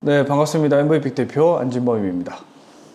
네, 반갑습니다. MV픽 대표 안진범입니다.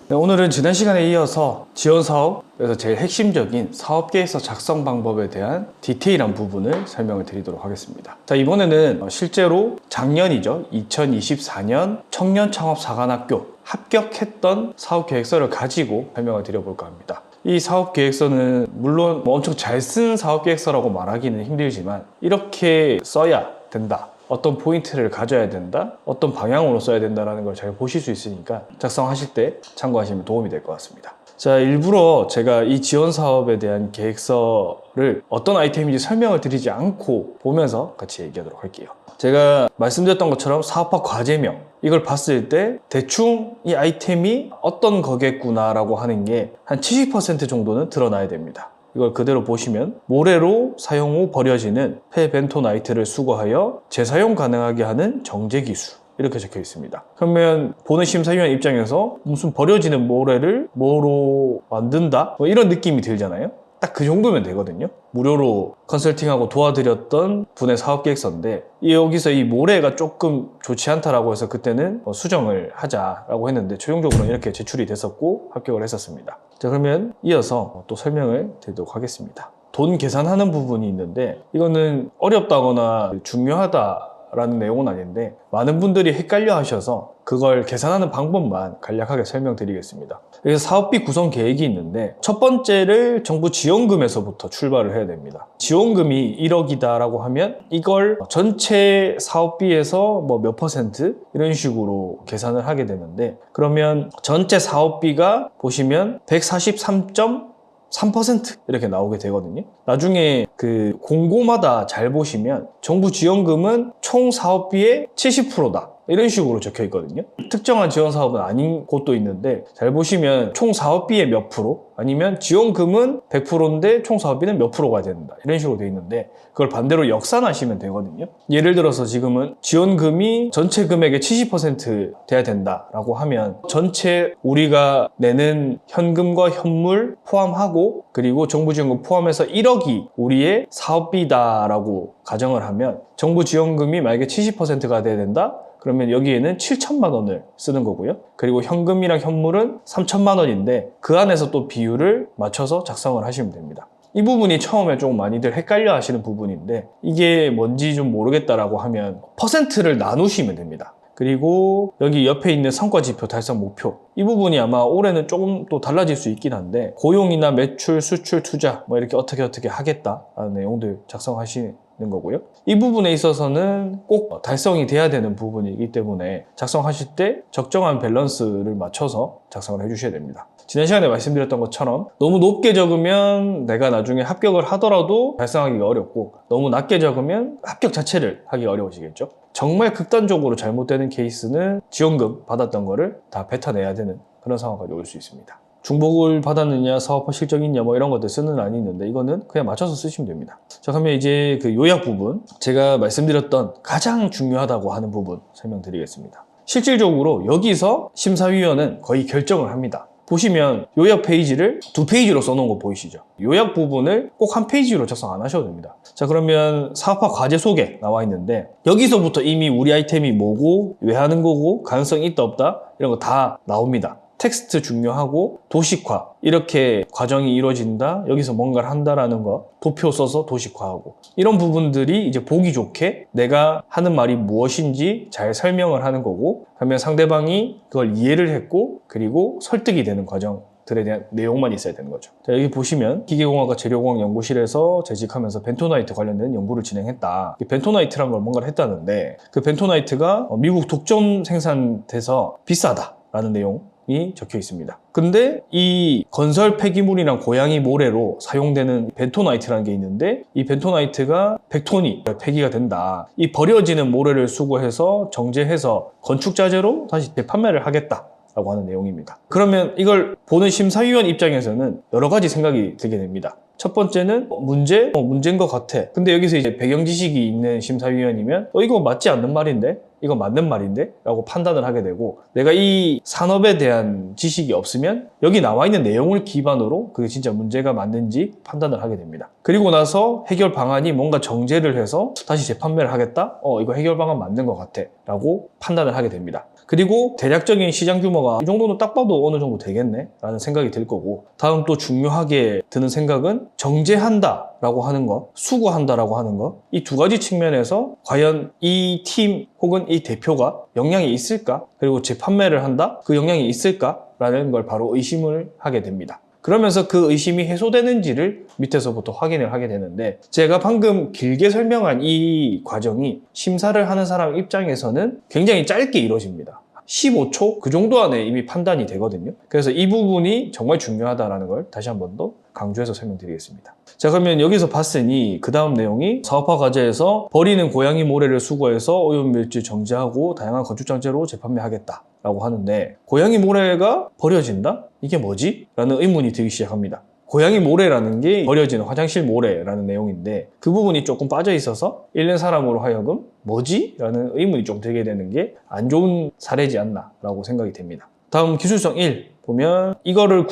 네, 오늘은 지난 시간에 이어서 지원사업에서 제일 핵심적인 사업계획서 작성 방법에 대한 디테일한 부분을 설명을 드리도록 하겠습니다. 자, 이번에는 실제로 작년이죠. 2024년 청년창업사관학교 합격했던 사업계획서를 가지고 설명을 드려볼까 합니다. 이 사업계획서는 물론 엄청 잘 쓴 사업계획서라고 말하기는 힘들지만 이렇게 써야 된다, 어떤 포인트를 가져야 된다, 어떤 방향으로 써야 된다는 걸 잘 보실 수 있으니까 작성하실 때 참고하시면 도움이 될 것 같습니다. 자, 일부러 제가 이 지원 사업에 대한 계획서를 어떤 아이템인지 설명을 드리지 않고 보면서 같이 얘기하도록 할게요. 제가 말씀드렸던 것처럼 사업화 과제명, 이걸 봤을 때 대충 이 아이템이 어떤 거겠구나라고 하는 게 한 70% 정도는 드러나야 됩니다. 이걸 그대로 보시면 모래로 사용 후 버려지는 폐벤토나이트를 수거하여 재사용 가능하게 하는 정제기술, 이렇게 적혀 있습니다. 그러면 보는 심사위원 입장에서 무슨 버려지는 모래를 뭐로 만든다? 뭐 이런 느낌이 들잖아요. 딱 그 정도면 되거든요. 무료로 컨설팅하고 도와드렸던 분의 사업계획서인데 여기서 이 모래가 조금 좋지 않다라고 해서 그때는 수정을 하자라고 했는데 최종적으로는 이렇게 제출이 됐었고 합격을 했었습니다. 자, 그러면 이어서 또 설명을 드리도록 하겠습니다. 돈 계산하는 부분이 있는데 이거는 어렵다거나 중요하다라는 내용은 아닌데 많은 분들이 헷갈려 하셔서 그걸 계산하는 방법만 간략하게 설명드리겠습니다. 그래서 사업비 구성 계획이 있는데 첫 번째를 정부 지원금에서부터 출발을 해야 됩니다. 지원금이 1억이다 라고 하면 이걸 전체 사업비에서 뭐 몇 퍼센트 이런 식으로 계산을 하게 되는데, 그러면 전체 사업비가 보시면 143.3% 이렇게 나오게 되거든요. 나중에 그 공고마다 잘 보시면 정부 지원금은 총 사업비의 70%다. 이런 식으로 적혀 있거든요. 특정한 지원 사업은 아닌 곳도 있는데 잘 보시면 총 사업비의 몇 프로, 아니면 지원금은 100%인데 총 사업비는 몇 프로가 된다, 이런 식으로 돼 있는데 그걸 반대로 역산하시면 되거든요. 예를 들어서 지금은 지원금이 전체 금액의 70% 돼야 된다라고 하면 전체 우리가 내는 현금과 현물 포함하고 그리고 정부 지원금 포함해서 1억이 우리의 사업비다라고 가정을 하면 정부 지원금이 만약에 70%가 돼야 된다? 그러면 여기에는 7천만 원을 쓰는 거고요. 그리고 현금이랑 현물은 3천만 원인데 그 안에서 또 비율을 맞춰서 작성을 하시면 됩니다. 이 부분이 처음에 좀 많이들 헷갈려 하시는 부분인데 이게 뭔지 좀 모르겠다라고 하면 퍼센트를 나누시면 됩니다. 그리고 여기 옆에 있는 성과지표 달성 목표, 이 부분이 아마 올해는 조금 또 달라질 수 있긴 한데 고용이나 매출, 수출, 투자 뭐 이렇게 어떻게 하겠다라는 내용들 작성하시는 거고요. 이 부분에 있어서는 꼭 달성이 돼야 되는 부분이기 때문에 작성하실 때 적정한 밸런스를 맞춰서 작성을 해주셔야 됩니다. 지난 시간에 말씀드렸던 것처럼 너무 높게 적으면 내가 나중에 합격을 하더라도 달성하기가 어렵고 너무 낮게 적으면 합격 자체를 하기가 어려워지겠죠. 정말 극단적으로 잘못되는 케이스는 지원금 받았던 거를 다 뱉어내야 되는 그런 상황까지 올 수 있습니다. 중복을 받았느냐, 사업화 실적이 있냐 뭐 이런 것들 쓰는 란이 있는데 이거는 그냥 맞춰서 쓰시면 됩니다. 자, 그러면 이제 그 요약 부분, 제가 말씀드렸던 가장 중요하다고 하는 부분 설명드리겠습니다. 실질적으로 여기서 심사위원은 거의 결정을 합니다. 보시면 요약 페이지를 2페이지로 써놓은 거 보이시죠? 요약 부분을 꼭 1페이지로 작성 안 하셔도 됩니다. 자, 그러면 사업화 과제 소개 나와 있는데 여기서부터 이미 우리 아이템이 뭐고 왜 하는 거고 가능성이 있다 없다 이런 거 다 나옵니다. 텍스트 중요하고 도식화, 이렇게 과정이 이루어진다, 여기서 뭔가를 한다라는 거 도표 써서 도식화하고 이런 부분들이 이제 보기 좋게 내가 하는 말이 무엇인지 잘 설명을 하는 거고, 그러면 상대방이 그걸 이해를 했고 그리고 설득이 되는 과정들에 대한 내용만 있어야 되는 거죠. 자, 여기 보시면 기계공학과 재료공학 연구실에서 재직하면서 벤토나이트 관련된 연구를 진행했다. 벤토나이트란 걸 뭔가를 했다는데 그 벤토나이트가 미국 독점 생산돼서 비싸다라는 내용 이 적혀 있습니다. 근데 이 건설 폐기물이랑 고양이 모래로 사용되는 벤토나이트라는 게 있는데 이 벤토나이트가 100톤이 폐기가 된다. 이 버려지는 모래를 수거해서 정제해서 건축자재로 다시 재판매를 하겠다 라고 하는 내용입니다. 그러면 이걸 보는 심사위원 입장에서는 여러 가지 생각이 들게 됩니다. 첫 번째는 문제인 것 같아. 근데 여기서 이제 배경 지식이 있는 심사위원이면 이거 맞지 않는 말인데? 이거 맞는 말인데? 라고 판단을 하게 되고, 내가 이 산업에 대한 지식이 없으면 여기 나와 있는 내용을 기반으로 그게 진짜 문제가 맞는지 판단을 하게 됩니다. 그리고 나서 해결 방안이 뭔가 정제를 해서 다시 재판매를 하겠다? 이거 해결 방안 맞는 것 같아 라고 판단을 하게 됩니다. 그리고 대략적인 시장 규모가 이 정도는 딱 봐도 어느 정도 되겠네 라는 생각이 들 거고, 다음 또 중요하게 드는 생각은 정제한다 라고 하는 거, 수거한다 라고 하는 거, 이 두 가지 측면에서 과연 이 팀 혹은 이 대표가 영향이 있을까? 그리고 재판매를 한다? 그 영향이 있을까? 라는 걸 바로 의심을 하게 됩니다. 그러면서 그 의심이 해소되는지를 밑에서부터 확인을 하게 되는데, 제가 방금 길게 설명한 이 과정이 심사를 하는 사람 입장에서는 굉장히 짧게 이루어집니다. 15초? 그 정도 안에 이미 판단이 되거든요. 그래서 이 부분이 정말 중요하다는 걸 다시 한 번 더 강조해서 설명드리겠습니다. 자, 그러면 여기서 봤으니 그 다음 내용이 사업화 과제에서 버리는 고양이 모래를 수거해서 오염물질 정제하고 다양한 건축장제로 재판매하겠다 라고 하는데, 고양이 모래가 버려진다? 이게 뭐지? 라는 의문이 들기 시작합니다. 고양이 모래라는 게 버려지는 화장실 모래라는 내용인데, 그 부분이 조금 빠져 있어서 읽는 사람으로 하여금 뭐지? 라는 의문이 좀 들게 되는 게 안 좋은 사례지 않나 라고 생각이 됩니다. 다음 기술성 1 보면, 이거를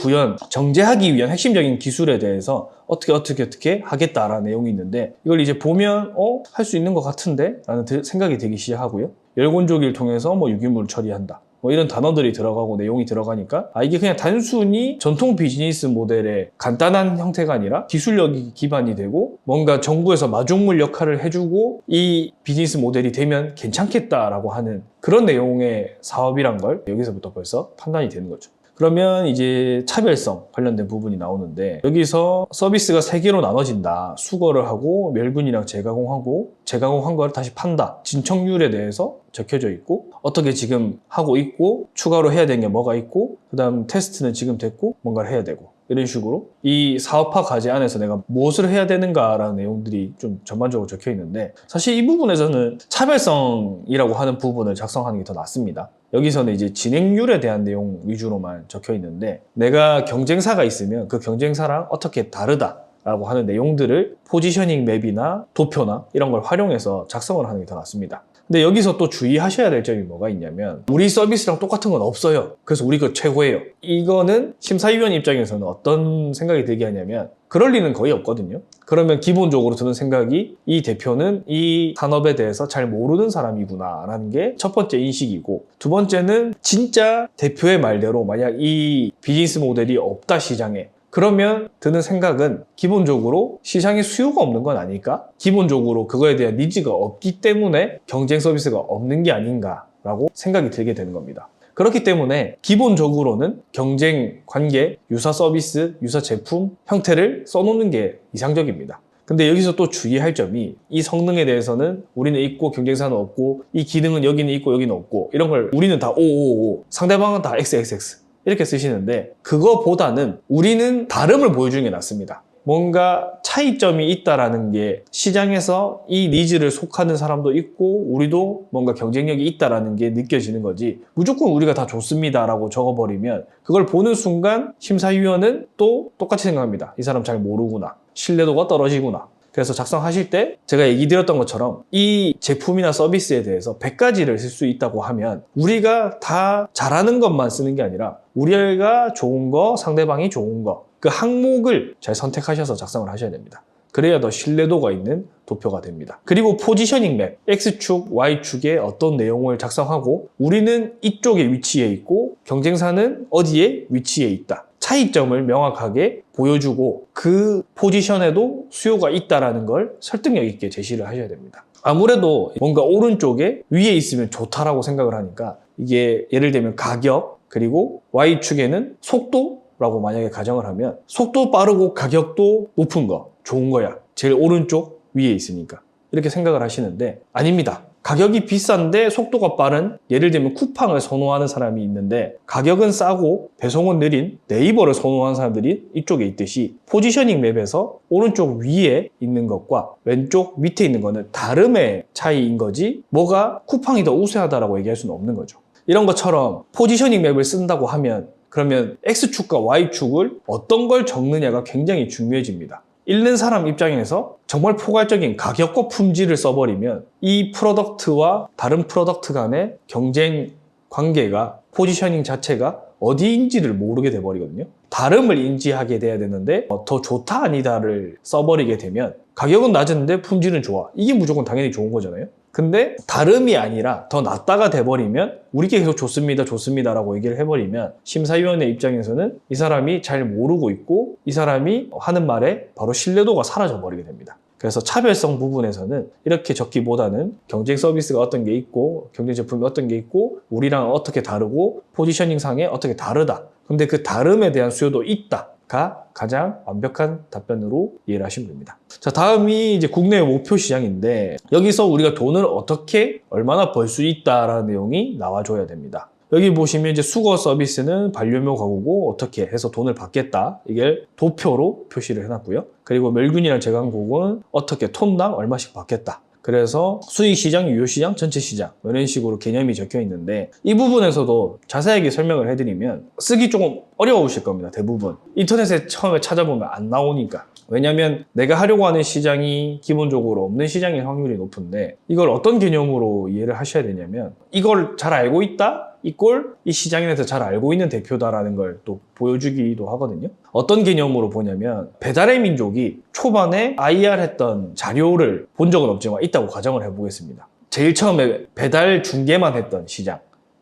정제하기 위한 핵심적인 기술에 대해서 어떻게 하겠다라는 내용이 있는데, 이걸 이제 보면 할 수 있는 것 같은데? 라는 생각이 들기 시작하고요. 열건조기를 통해서 유기물을 처리한다, 이런 단어들이 들어가고 내용이 들어가니까, 이게 그냥 단순히 전통 비즈니스 모델의 간단한 형태가 아니라 기술력이 기반이 되고 뭔가 정부에서 마중물 역할을 해주고 이 비즈니스 모델이 되면 괜찮겠다라고 하는 그런 내용의 사업이란 걸 여기서부터 벌써 판단이 되는 거죠. 그러면 이제 차별성 관련된 부분이 나오는데, 여기서 서비스가 3개로 나눠진다. 수거를 하고 멸균이랑 재가공하고 재가공한 걸 다시 판다. 진척률에 대해서 적혀져 있고, 어떻게 지금 하고 있고, 추가로 해야 되는 게 뭐가 있고, 그 다음 테스트는 지금 됐고 뭔가를 해야 되고, 이런 식으로 이 사업화 과제 안에서 내가 무엇을 해야 되는가라는 내용들이 좀 전반적으로 적혀 있는데, 사실 이 부분에서는 차별성이라고 하는 부분을 작성하는 게 더 낫습니다. 여기서는 이제 진행률에 대한 내용 위주로만 적혀 있는데, 내가 경쟁사가 있으면 그 경쟁사랑 어떻게 다르다라고 하는 내용들을 포지셔닝 맵이나 도표나 이런 걸 활용해서 작성을 하는 게 더 낫습니다. 근데 여기서 또 주의하셔야 될 점이 뭐가 있냐면, 우리 서비스랑 똑같은 건 없어요. 그래서 우리 거 최고예요. 이거는 심사위원 입장에서는 어떤 생각이 들게 하냐면, 그럴 리는 거의 없거든요. 그러면 기본적으로 드는 생각이, 이 대표는 이 산업에 대해서 잘 모르는 사람이구나 라는 게 첫 번째 인식이고, 두 번째는 진짜 대표의 말대로 만약 이 비즈니스 모델이 없다 시장에, 그러면 드는 생각은 기본적으로 시장에 수요가 없는 건 아닐까? 기본적으로 그거에 대한 니즈가 없기 때문에 경쟁 서비스가 없는 게 아닌가라고 생각이 들게 되는 겁니다. 그렇기 때문에 기본적으로는 경쟁 관계, 유사 서비스, 유사 제품 형태를 써놓는 게 이상적입니다. 근데 여기서 또 주의할 점이, 이 성능에 대해서는 우리는 있고 경쟁사는 없고, 이 기능은 여기는 있고 여기는 없고, 이런 걸 우리는 다 555, 상대방은 다 XXX 이렇게 쓰시는데, 그거보다는 우리는 다름을 보여주는 게 낫습니다. 뭔가 차이점이 있다라는 게, 시장에서 이 니즈를 속하는 사람도 있고 우리도 뭔가 경쟁력이 있다라는 게 느껴지는 거지, 무조건 우리가 다 좋습니다 라고 적어버리면 그걸 보는 순간 심사위원은 또 똑같이 생각합니다. 이 사람 잘 모르구나, 신뢰도가 떨어지구나. 그래서 작성하실 때 제가 얘기 드렸던 것처럼 이 제품이나 서비스에 대해서 100가지를 쓸 수 있다고 하면, 우리가 다 잘하는 것만 쓰는 게 아니라 우리가 좋은 거, 상대방이 좋은 거, 그 항목을 잘 선택하셔서 작성을 하셔야 됩니다. 그래야 더 신뢰도가 있는 도표가 됩니다. 그리고 포지셔닝 맵, X축, Y축에 어떤 내용을 작성하고, 우리는 이쪽에 위치해 있고 경쟁사는 어디에 위치해 있다, 차이점을 명확하게 보여주고 그 포지션에도 수요가 있다는 걸 설득력 있게 제시를 하셔야 됩니다. 아무래도 뭔가 오른쪽에 위에 있으면 좋다라고 생각을 하니까, 이게 예를 들면 가격, 그리고 Y축에는 속도라고 만약에 가정을 하면, 속도 빠르고 가격도 높은 거 좋은 거야, 제일 오른쪽 위에 있으니까, 이렇게 생각을 하시는데 아닙니다. 가격이 비싼데 속도가 빠른, 예를 들면 쿠팡을 선호하는 사람이 있는데 가격은 싸고 배송은 느린 네이버를 선호하는 사람들이 이쪽에 있듯이, 포지셔닝 맵에서 오른쪽 위에 있는 것과 왼쪽 밑에 있는 거는 다름의 차이인 거지, 뭐가 쿠팡이 더 우세하다라고 얘기할 수는 없는 거죠. 이런 것처럼 포지셔닝 맵을 쓴다고 하면, 그러면 X축과 Y축을 어떤 걸 적느냐가 굉장히 중요해집니다. 읽는 사람 입장에서 정말 포괄적인 가격과 품질을 써버리면 이 프로덕트와 다른 프로덕트 간의 경쟁 관계가, 포지셔닝 자체가 어디인지를 모르게 돼버리거든요. 다름을 인지하게 돼야 되는데 더 좋다 아니다를 써버리게 되면, 가격은 낮은데 품질은 좋아, 이게 무조건 당연히 좋은 거잖아요. 근데 다름이 아니라 더 낫다가 돼버리면 우리께 계속 좋습니다, 좋습니다 라고 얘기를 해버리면 심사위원회 입장에서는 이 사람이 잘 모르고 있고 이 사람이 하는 말에 바로 신뢰도가 사라져버리게 됩니다. 그래서 차별성 부분에서는 이렇게 적기보다는 경쟁 서비스가 어떤 게 있고 경쟁 제품이 어떤 게 있고 우리랑 어떻게 다르고 포지셔닝상에 어떻게 다르다. 근데 그 다름에 대한 수요도 있다가 가장 완벽한 답변으로 이해를 하시면 됩니다. 자, 다음이 이제 국내 목표 시장인데 여기서 우리가 돈을 어떻게 얼마나 벌 수 있다라는 내용이 나와줘야 됩니다. 여기 보시면 이제 수거 서비스는 반려묘 가구고 어떻게 해서 돈을 받겠다. 이게 도표로 표시를 해놨고요. 그리고 멸균이랑 제광곡은 어떻게 톤당 얼마씩 받겠다. 그래서 수익시장, 유효시장, 전체시장 이런 식으로 개념이 적혀 있는데 이 부분에서도 자세하게 설명을 해드리면 쓰기 조금 어려우실 겁니다. 대부분. 인터넷에 처음에 찾아보면 안 나오니까. 왜냐면 내가 하려고 하는 시장이 기본적으로 없는 시장일 확률이 높은데 이걸 어떤 개념으로 이해를 하셔야 되냐면 이걸 잘 알고 있다? 이꼴 이 시장에 대해서 잘 알고 있는 대표다라는 걸 또 보여주기도 하거든요. 어떤 개념으로 보냐면 배달의 민족이 초반에 IR 했던 자료를 본 적은 없지만 있다고 가정을 해보겠습니다. 제일 처음에 배달 중개만 했던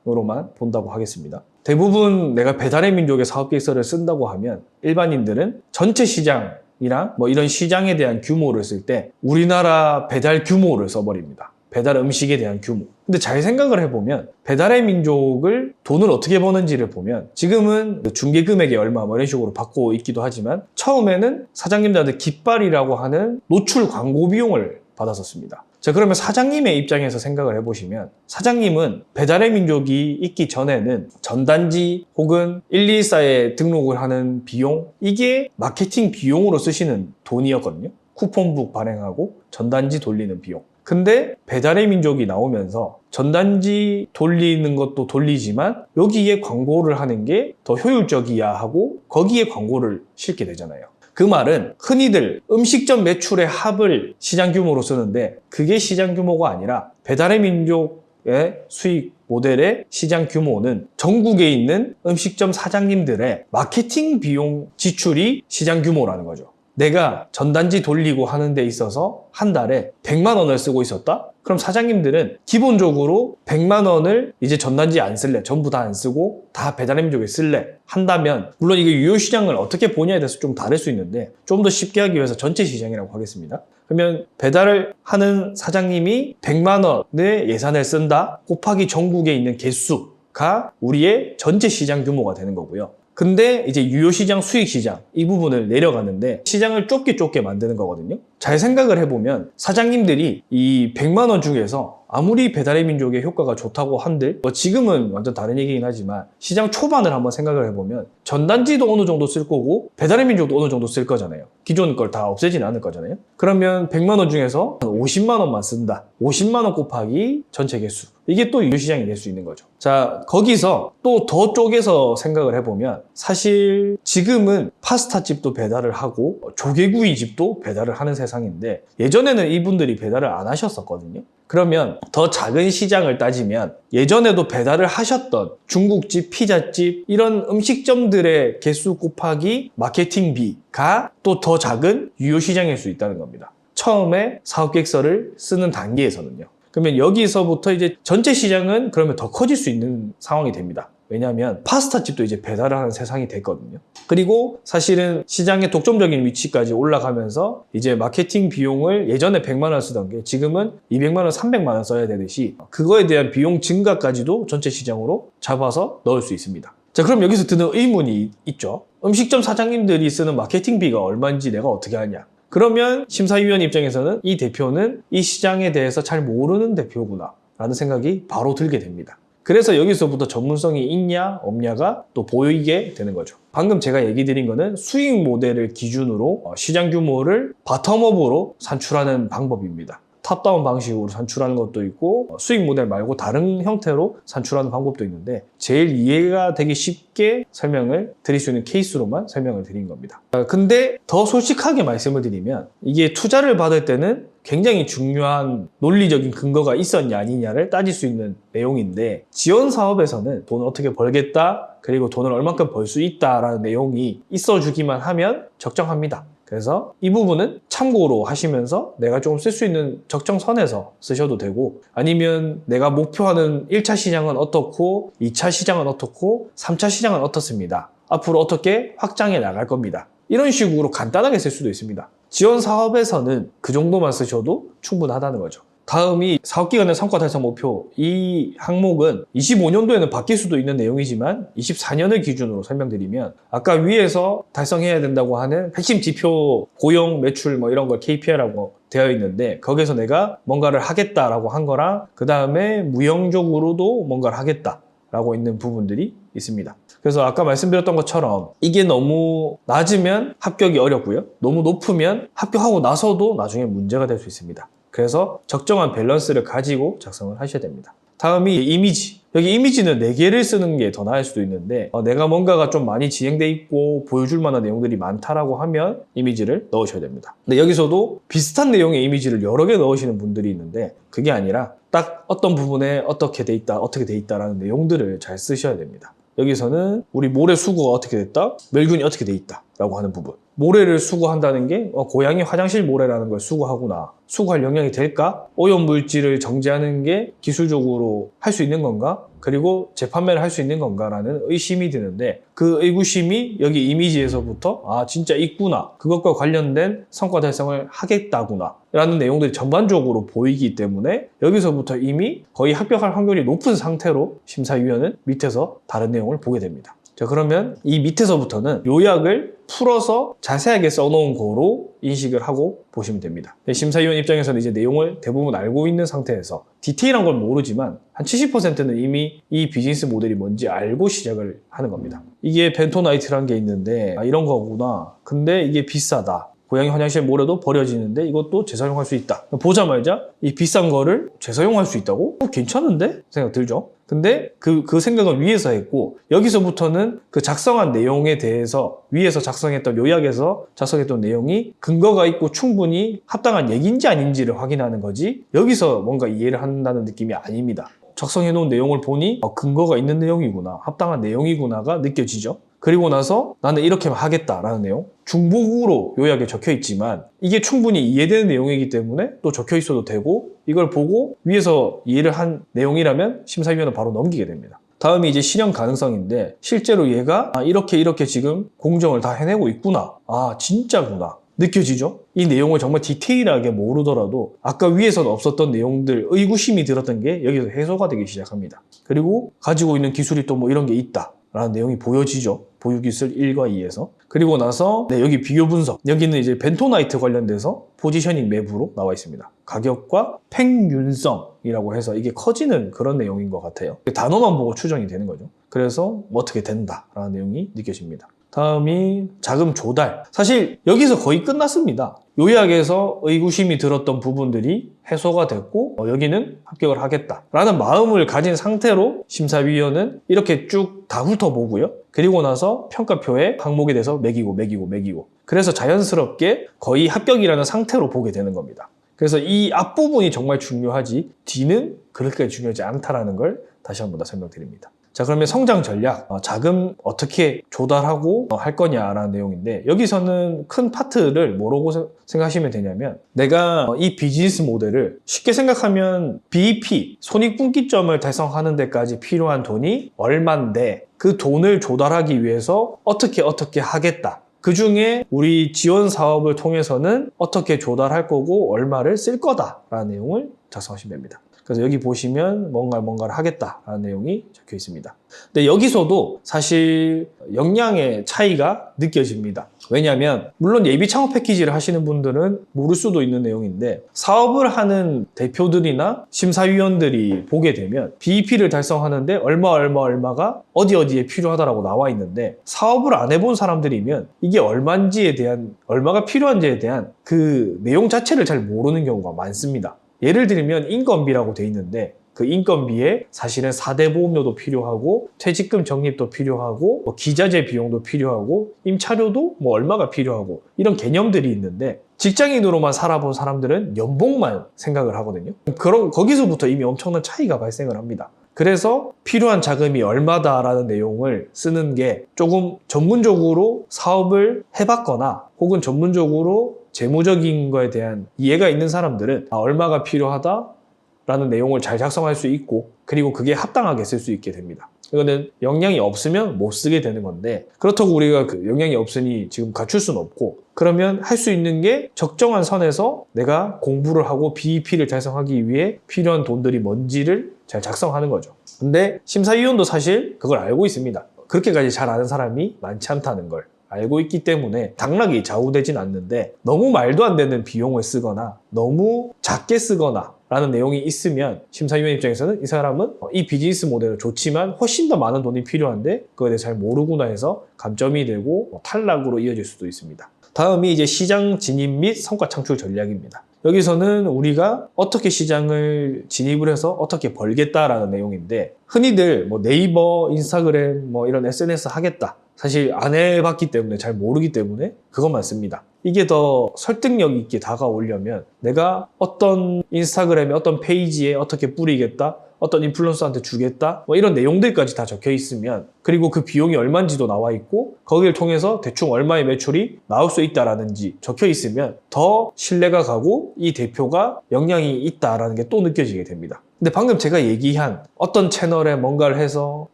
시장으로만 본다고 하겠습니다. 대부분 내가 배달의 민족의 사업계획서를 쓴다고 하면 일반인들은 전체 시장이랑 뭐 이런 시장에 대한 규모를 쓸 때 우리나라 배달 규모를 써버립니다. 배달 음식에 대한 규모. 근데 잘 생각을 해보면 배달의 민족을 돈을 어떻게 버는지를 보면 지금은 중개 금액이 얼마 뭐 이런 식으로 받고 있기도 하지만 처음에는 사장님들한테 깃발이라고 하는 노출 광고 비용을 받았었습니다. 자, 그러면 사장님의 입장에서 생각을 해보시면 사장님은 배달의 민족이 있기 전에는 전단지 혹은 124에 등록을 하는 비용 이게 마케팅 비용으로 쓰시는 돈이었거든요. 쿠폰북 발행하고 전단지 돌리는 비용. 근데 배달의 민족이 나오면서 전단지 돌리는 것도 돌리지만 여기에 광고를 하는 게 더 효율적이야 하고 거기에 광고를 싣게 되잖아요. 그 말은 흔히들 음식점 매출의 합을 시장 규모로 쓰는데 그게 시장 규모가 아니라 배달의 민족의 수익 모델의 시장 규모는 전국에 있는 음식점 사장님들의 마케팅 비용 지출이 시장 규모라는 거죠. 내가 전단지 돌리고 하는 데 있어서 한 달에 100만 원을 쓰고 있었다? 그럼 사장님들은 기본적으로 100만 원을 이제 전단지 안 쓸래. 전부 다 안 쓰고 다 배달의 민족에 쓸래. 한다면 물론 이게 유효시장을 어떻게 보냐에 대해서 좀 다를 수 있는데 좀 더 쉽게 하기 위해서 전체 시장이라고 하겠습니다. 그러면 배달을 하는 사장님이 100만 원의 예산을 쓴다 곱하기 전국에 있는 개수가 우리의 전체 시장 규모가 되는 거고요. 근데 이제 유효시장, 수익시장 이 부분을 내려가는데 시장을 좁게 만드는 거거든요. 잘 생각을 해보면 사장님들이 이 100만 원 중에서 아무리 배달의 민족의 효과가 좋다고 한들 뭐 지금은 완전 다른 얘기긴 하지만 시장 초반을 한번 생각을 해보면 전단지도 어느 정도 쓸 거고 배달의 민족도 어느 정도 쓸 거잖아요. 기존 걸 다 없애지는 않을 거잖아요. 그러면 100만 원 중에서 50만 원만 쓴다. 50만 원 곱하기 전체 개수. 이게 또 유효시장이 될 수 있는 거죠. 자, 거기서 또 더 쪼개서 생각을 해보면 사실 지금은 파스타집도 배달을 하고 조개구이집도 배달을 하는 세상인데 예전에는 이분들이 배달을 안 하셨었거든요. 그러면 더 작은 시장을 따지면 예전에도 배달을 하셨던 중국집, 피자집 이런 음식점들의 개수 곱하기 마케팅비가 또 더 작은 유효시장일 수 있다는 겁니다. 처음에 사업계획서를 쓰는 단계에서는요. 그러면 여기서부터 이제 전체 시장은 그러면 더 커질 수 있는 상황이 됩니다. 왜냐하면 파스타집도 이제 배달을 하는 세상이 됐거든요. 그리고 사실은 시장의 독점적인 위치까지 올라가면서 이제 마케팅 비용을 예전에 100만 원 쓰던 게 지금은 200만 원, 300만 원 써야 되듯이 그거에 대한 비용 증가까지도 전체 시장으로 잡아서 넣을 수 있습니다. 자, 그럼 여기서 드는 의문이 있죠. 음식점 사장님들이 쓰는 마케팅비가 얼마인지 내가 어떻게 하냐. 그러면 심사위원 입장에서는 이 대표는 이 시장에 대해서 잘 모르는 대표구나 라는 생각이 바로 들게 됩니다. 그래서 여기서부터 전문성이 있냐 없냐가 또 보이게 되는 거죠. 방금 제가 얘기 드린 거는 수익 모델을 기준으로 시장 규모를 바텀업으로 산출하는 방법입니다. 탑다운 방식으로 산출하는 것도 있고 수익 모델 말고 다른 형태로 산출하는 방법도 있는데 제일 이해가 되기 쉽게 설명을 드릴 수 있는 케이스로만 설명을 드린 겁니다. 근데 더 솔직하게 말씀을 드리면 이게 투자를 받을 때는 굉장히 중요한 논리적인 근거가 있었냐 아니냐를 따질 수 있는 내용인데 지원 사업에서는 돈을 어떻게 벌겠다 그리고 돈을 얼만큼 벌 수 있다라는 내용이 있어주기만 하면 적정합니다. 그래서 이 부분은 참고로 하시면서 내가 좀 쓸 수 있는 적정선에서 쓰셔도 되고, 아니면 내가 목표하는 1차 시장은 어떻고 2차 시장은 어떻고 3차 시장은 어떻습니다. 앞으로 어떻게 확장해 나갈 겁니다. 이런 식으로 간단하게 쓸 수도 있습니다. 지원 사업에서는 그 정도만 쓰셔도 충분하다는 거죠. 다음이 사업기간의 성과 달성 목표. 이 항목은 25년도에는 바뀔 수도 있는 내용이지만 24년을 기준으로 설명드리면, 아까 위에서 달성해야 된다고 하는 핵심 지표, 고용, 매출 뭐 이런 걸 KPI라고 되어 있는데, 거기서 내가 뭔가를 하겠다라고 한 거랑 그 다음에 무형적으로도 뭔가를 하겠다라고 있는 부분들이 있습니다. 그래서 아까 말씀드렸던 것처럼 이게 너무 낮으면 합격이 어렵고요, 너무 높으면 합격하고 나서도 나중에 문제가 될 수 있습니다. 그래서 적정한 밸런스를 가지고 작성을 하셔야 됩니다. 다음이 이미지. 여기 이미지는 4개를 쓰는 게 더 나을 수도 있는데, 내가 뭔가가 좀 많이 진행돼 있고 보여줄 만한 내용들이 많다라고 하면 이미지를 넣으셔야 됩니다. 근데 여기서도 비슷한 내용의 이미지를 여러 개 넣으시는 분들이 있는데, 그게 아니라 딱 어떤 부분에 어떻게 돼 있다, 어떻게 돼 있다라는 내용들을 잘 쓰셔야 됩니다. 여기서는 우리 모래 수거가 어떻게 됐다, 멸균이 어떻게 돼 있다 라고 하는 부분. 모래를 수거한다는 게 고양이 화장실 모래라는 걸 수거하구나, 수거할 영역이 될까? 오염물질을 정제하는 게 기술적으로 할 수 있는 건가? 그리고 재판매를 할 수 있는 건가라는 의심이 드는데, 그 의구심이 여기 이미지에서부터 진짜 있구나, 그것과 관련된 성과 달성을 하겠다구나 라는 내용들이 전반적으로 보이기 때문에 여기서부터 이미 거의 합격할 확률이 높은 상태로 심사위원은 밑에서 다른 내용을 보게 됩니다. 자, 그러면 이 밑에서부터는 요약을 풀어서 자세하게 써놓은 거로 인식을 하고 보시면 됩니다. 심사위원 입장에서는 이제 내용을 대부분 알고 있는 상태에서 디테일한 건 모르지만 한 70%는 이미 이 비즈니스 모델이 뭔지 알고 시작을 하는 겁니다. 이게 벤토나이트라는 게 있는데 이런 거구나, 근데 이게 비싸다, 고양이 화장실 모래도 버려지는데 이것도 재사용할 수 있다. 보자마자 이 비싼 거를 재사용할 수 있다고? 괜찮은데? 생각 들죠? 근데 그 생각은 위에서 했고, 여기서부터는 그 작성한 내용에 대해서 위에서 작성했던 요약에서 작성했던 내용이 근거가 있고 충분히 합당한 얘기인지 아닌지를 확인하는 거지, 여기서 뭔가 이해를 한다는 느낌이 아닙니다. 작성해 놓은 내용을 보니 근거가 있는 내용이구나, 합당한 내용이구나가 느껴지죠. 그리고 나서 나는 이렇게만 하겠다라는 내용, 중복으로 요약에 적혀 있지만 이게 충분히 이해되는 내용이기 때문에 또 적혀 있어도 되고, 이걸 보고 위에서 이해를 한 내용이라면 심사위원은 바로 넘기게 됩니다. 다음이 이제 실현 가능성인데, 실제로 얘가 이렇게 지금 공정을 다 해내고 있구나, 진짜구나 느껴지죠? 이 내용을 정말 디테일하게 모르더라도 아까 위에서는 없었던 내용들, 의구심이 들었던 게 여기서 해소가 되기 시작합니다. 그리고 가지고 있는 기술이 또 뭐 이런 게 있다 라는 내용이 보여지죠. 보유기술 1과 2에서. 그리고 나서 여기 비교 분석. 여기는 이제 벤토나이트 관련돼서 포지셔닝 맵으로 나와 있습니다. 가격과 팽윤성이라고 해서 이게 커지는 그런 내용인 것 같아요. 단어만 보고 추정이 되는 거죠. 그래서 어떻게 된다라는 내용이 느껴집니다. 다음이 자금 조달. 사실 여기서 거의 끝났습니다. 요약에서 의구심이 들었던 부분들이 해소가 됐고 여기는 합격을 하겠다라는 마음을 가진 상태로 심사위원은 이렇게 쭉 다 훑어보고요. 그리고 나서 평가표에 항목에 대해서 매기고 그래서 자연스럽게 거의 합격이라는 상태로 보게 되는 겁니다. 그래서 이 앞부분이 정말 중요하지 뒤는 그렇게 중요하지 않다라는 걸 다시 한 번 더 설명드립니다. 자, 그러면 성장 전략, 자금 어떻게 조달하고 할 거냐라는 내용인데, 여기서는 큰 파트를 뭐라고 생각하시면 되냐면, 내가 이 비즈니스 모델을 쉽게 생각하면 BEP, 손익분기점을 달성하는 데까지 필요한 돈이 얼만데 그 돈을 조달하기 위해서 어떻게 하겠다. 그 중에 우리 지원 사업을 통해서는 어떻게 조달할 거고 얼마를 쓸 거다라는 내용을 작성하시면 됩니다. 그래서 여기 보시면 뭔가를 하겠다라는 내용이 적혀 있습니다. 근데 여기서도 사실 역량의 차이가 느껴집니다. 왜냐하면 물론 예비 창업 패키지를 하시는 분들은 모를 수도 있는 내용인데, 사업을 하는 대표들이나 심사위원들이 보게 되면 BEP를 달성하는데 얼마가 어디에 필요하다라고 나와 있는데, 사업을 안 해본 사람들이면 이게 얼마가 필요한지에 대한 그 내용 자체를 잘 모르는 경우가 많습니다. 예를 들면 인건비라고 돼 있는데, 그 인건비에 사실은 4대 보험료도 필요하고 퇴직금 적립도 필요하고 기자재 비용도 필요하고 임차료도 얼마가 필요하고 이런 개념들이 있는데, 직장인으로만 살아본 사람들은 연봉만 생각을 하거든요. 거기서부터 이미 엄청난 차이가 발생을 합니다. 그래서 필요한 자금이 얼마다라는 내용을 쓰는 게 조금 전문적으로 사업을 해봤거나 혹은 전문적으로 재무적인 거에 대한 이해가 있는 사람들은 얼마가 필요하다라는 내용을 잘 작성할 수 있고 그리고 그게 합당하게 쓸 수 있게 됩니다. 이거는 역량이 없으면 못 쓰게 되는 건데 그렇다고 우리가 그 역량이 없으니 지금 갖출 수는 없고 그러면 할 수 있는 게 적정한 선에서 내가 공부를 하고 BEP를 달성하기 위해 필요한 돈들이 뭔지를 잘 작성하는 거죠. 근데 심사위원도 사실 그걸 알고 있습니다. 그렇게까지 잘 아는 사람이 많지 않다는 걸 알고 있기 때문에 당락이 좌우되진 않는데 너무 말도 안 되는 비용을 쓰거나 너무 작게 쓰거나 라는 내용이 있으면 심사위원 입장에서는 이 사람은 이 비즈니스 모델은 좋지만 훨씬 더 많은 돈이 필요한데 그거에 대해 잘 모르구나 해서 감점이 되고 탈락으로 이어질 수도 있습니다. 다음이 이제 시장 진입 및 성과 창출 전략입니다. 여기서는 우리가 어떻게 시장을 진입을 해서 어떻게 벌겠다라는 내용인데 흔히들 뭐 네이버, 인스타그램 뭐 이런 SNS 하겠다. 사실 안 해봤기 때문에 잘 모르기 때문에 그것만 씁니다. 이게 더 설득력 있게 다가오려면 내가 어떤 인스타그램에 어떤 페이지에 어떻게 뿌리겠다, 어떤 인플루언서한테 주겠다 뭐 이런 내용들까지 다 적혀 있으면 그리고 그 비용이 얼마인지도 나와 있고 거기를 통해서 대충 얼마의 매출이 나올 수 있다라는지 적혀 있으면 더 신뢰가 가고 이 대표가 역량이 있다라는 게 또 느껴지게 됩니다. 근데 방금 제가 얘기한 어떤 채널에 뭔가를 해서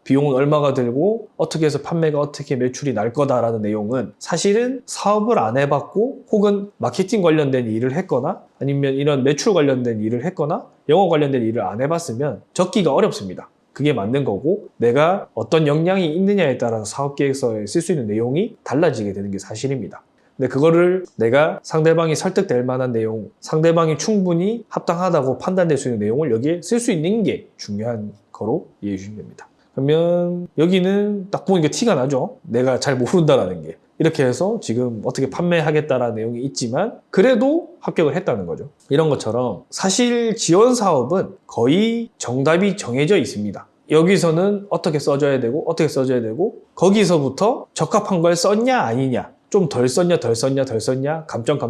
비용은 얼마가 들고 어떻게 해서 판매가 어떻게 매출이 날 거다라는 내용은 사실은 사업을 안 해봤고 혹은 마케팅 관련된 일을 했거나 아니면 이런 매출 관련된 일을 했거나 영어 관련된 일을 안 해봤으면 적기가 어렵습니다. 그게 맞는 거고 내가 어떤 역량이 있느냐에 따라서 사업계획서에 쓸 수 있는 내용이 달라지게 되는 게 사실입니다. 근데 그거를 내가 상대방이 설득될 만한 내용, 상대방이 충분히 합당하다고 판단될 수 있는 내용을 여기에 쓸 수 있는 게 중요한 거로 이해해 주시면 됩니다. 그러면 여기는 딱 보니까 티가 나죠? 내가 잘 모른다라는 게. 이렇게 해서 지금 어떻게 판매하겠다라는 내용이 있지만 그래도 합격을 했다는 거죠. 이런 것처럼 사실 지원 사업은 거의 정답이 정해져 있습니다. 여기서는 어떻게 써줘야 되고 어떻게 써줘야 되고 거기서부터 적합한 걸 썼냐 아니냐 좀 덜 썼냐 덜 썼냐 덜 썼냐 감점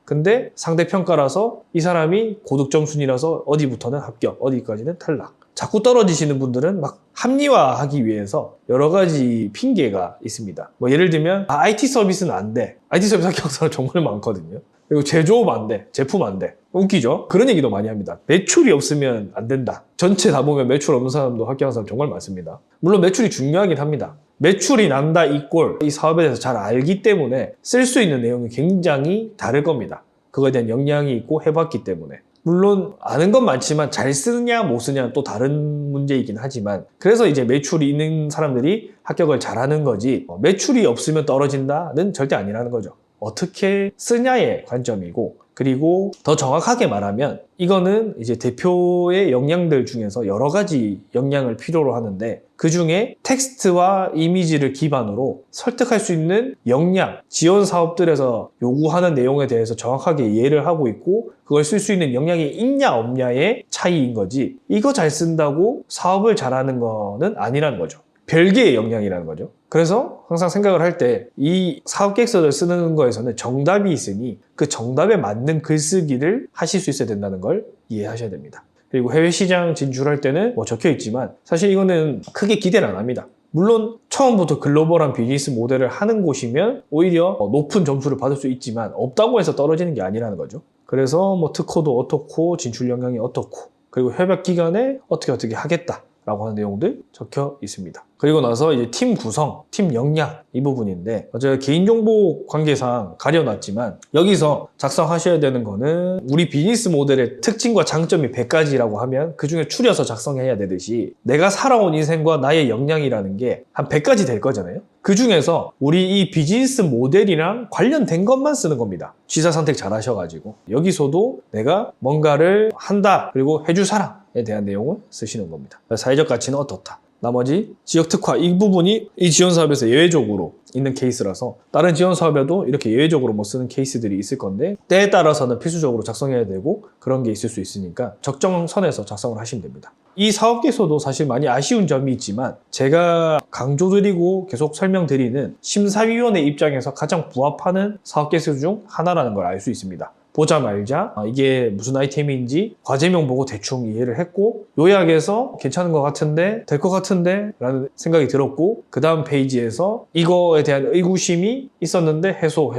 근데 상대평가라서 이 사람이 고득점 순이라서 어디부터는 합격 어디까지는 탈락. 자꾸 떨어지시는 분들은 막 합리화하기 위해서 여러 가지 핑계가 있습니다. 뭐 예를 들면 IT 서비스는 안 돼. IT 서비스 합격 사람 정말 많거든요. 그리고 제조업 안 돼. 제품 안 돼. 웃기죠? 그런 얘기도 많이 합니다. 매출이 없으면 안 된다. 전체 다 보면 매출 없는 사람도 합격한 사람 정말 많습니다. 물론 매출이 중요하긴 합니다. 매출이 난다 이꼴 이 사업에 대해서 잘 알기 때문에 쓸 수 있는 내용이 굉장히 다를 겁니다. 그거에 대한 역량이 있고 해봤기 때문에. 물론 아는 건 많지만 잘 쓰냐 못 쓰냐는 또 다른 문제이긴 하지만 그래서 이제 매출이 있는 사람들이 합격을 잘하는 거지 매출이 없으면 떨어진다는 절대 아니라는 거죠. 어떻게 쓰냐의 관점이고 그리고 더 정확하게 말하면 이거는 이제 대표의 역량들 중에서 여러 가지 역량을 필요로 하는데 그 중에 텍스트와 이미지를 기반으로 설득할 수 있는 역량, 지원 사업들에서 요구하는 내용에 대해서 정확하게 이해를 하고 있고 그걸 쓸 수 있는 역량이 있냐 없냐의 차이인 거지 이거 잘 쓴다고 사업을 잘하는 거는 아니라는 거죠. 별개의 역량이라는 거죠. 그래서 항상 생각을 할 때 이 사업계획서를 쓰는 거에서는 정답이 있으니 그 정답에 맞는 글쓰기를 하실 수 있어야 된다는 걸 이해하셔야 됩니다. 그리고 해외 시장 진출할 때는 뭐 적혀 있지만 사실 이거는 크게 기대를 안 합니다. 물론 처음부터 글로벌한 비즈니스 모델을 하는 곳이면 오히려 높은 점수를 받을 수 있지만 없다고 해서 떨어지는 게 아니라는 거죠. 그래서 뭐 특허도 어떻고 진출 역량이 어떻고 그리고 협약 기간에 어떻게 하겠다 라고 하는 내용들 적혀 있습니다. 그리고 나서 이제 팀 구성, 팀 역량 이 부분인데 제가 개인정보 관계상 가려놨지만 여기서 작성하셔야 되는 거는 우리 비즈니스 모델의 특징과 장점이 100가지라고 하면 그 중에 추려서 작성해야 되듯이 내가 살아온 인생과 나의 역량이라는 게 한 100가지 될 거잖아요. 그 중에서 우리 이 비즈니스 모델이랑 관련된 것만 쓰는 겁니다. 취사 선택 잘 하셔가지고 여기서도 내가 뭔가를 한다 그리고 해줄 사람에 대한 내용을 쓰시는 겁니다. 사회적 가치는 어떻다. 나머지 지역 특화 이 부분이 이 지원 사업에서 예외적으로 있는 케이스라서 다른 지원 사업에도 이렇게 예외적으로 뭐 쓰는 케이스들이 있을 건데 때에 따라서는 필수적으로 작성해야 되고 그런 게 있을 수 있으니까 적정선에서 작성을 하시면 됩니다. 이 사업계획서도 사실 많이 아쉬운 점이 있지만 제가 강조드리고 계속 설명드리는 심사위원의 입장에서 가장 부합하는 사업계획서 중 하나라는 걸 알 수 있습니다. 보자 말자 이게 무슨 아이템인지 과제명 보고 대충 이해를 했고 요약해서 괜찮은 것 같은데 될 것 같은데 라는 생각이 들었고 그 다음 페이지에서 이거에 대한 의구심이 있었는데 해소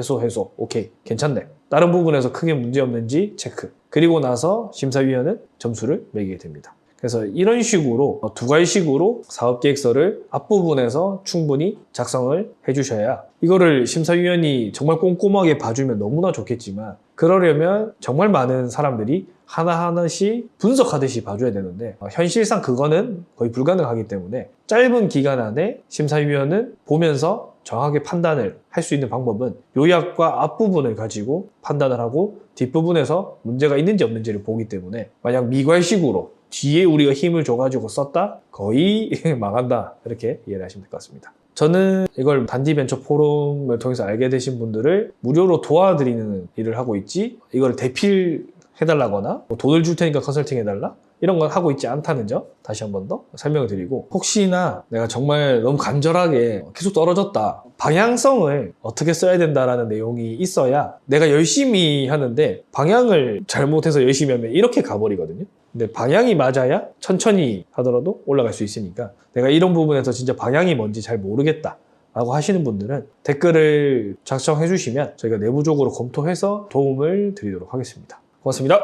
오케이 괜찮네. 다른 부분에서 크게 문제없는지 체크. 그리고 나서 심사위원은 점수를 매기게 됩니다. 그래서 이런 식으로 두 가지식으로 사업계획서를 앞부분에서 충분히 작성을 해주셔야 이거를 심사위원이 정말 꼼꼼하게 봐주면 너무나 좋겠지만 그러려면 정말 많은 사람들이 하나하나씩 분석하듯이 봐줘야 되는데 현실상 그거는 거의 불가능하기 때문에 짧은 기간 안에 심사위원은 보면서 정확하게 판단을 할 수 있는 방법은 요약과 앞부분을 가지고 판단을 하고 뒷부분에서 문제가 있는지 없는지를 보기 때문에 만약 미괄식으로 뒤에 우리가 힘을 줘가지고 썼다? 거의 망한다. 이렇게 이해를 하시면 될 것 같습니다. 저는 이걸 단디벤처 포럼을 통해서 알게 되신 분들을 무료로 도와드리는 일을 하고 있지 이걸 대필해달라거나 돈을 줄 테니까 컨설팅 해달라? 이런 건 하고 있지 않다는 점 다시 한 번 더 설명을 드리고 혹시나 내가 정말 너무 간절하게 계속 떨어졌다. 방향성을 어떻게 써야 된다라는 내용이 있어야 내가 열심히 하는데 방향을 잘못해서 열심히 하면 이렇게 가버리거든요. 근데 방향이 맞아야 천천히 하더라도 올라갈 수 있으니까 내가 이런 부분에서 진짜 방향이 뭔지 잘 모르겠다 라고 하시는 분들은 댓글을 작성해 주시면 저희가 내부적으로 검토해서 도움을 드리도록 하겠습니다. 고맙습니다.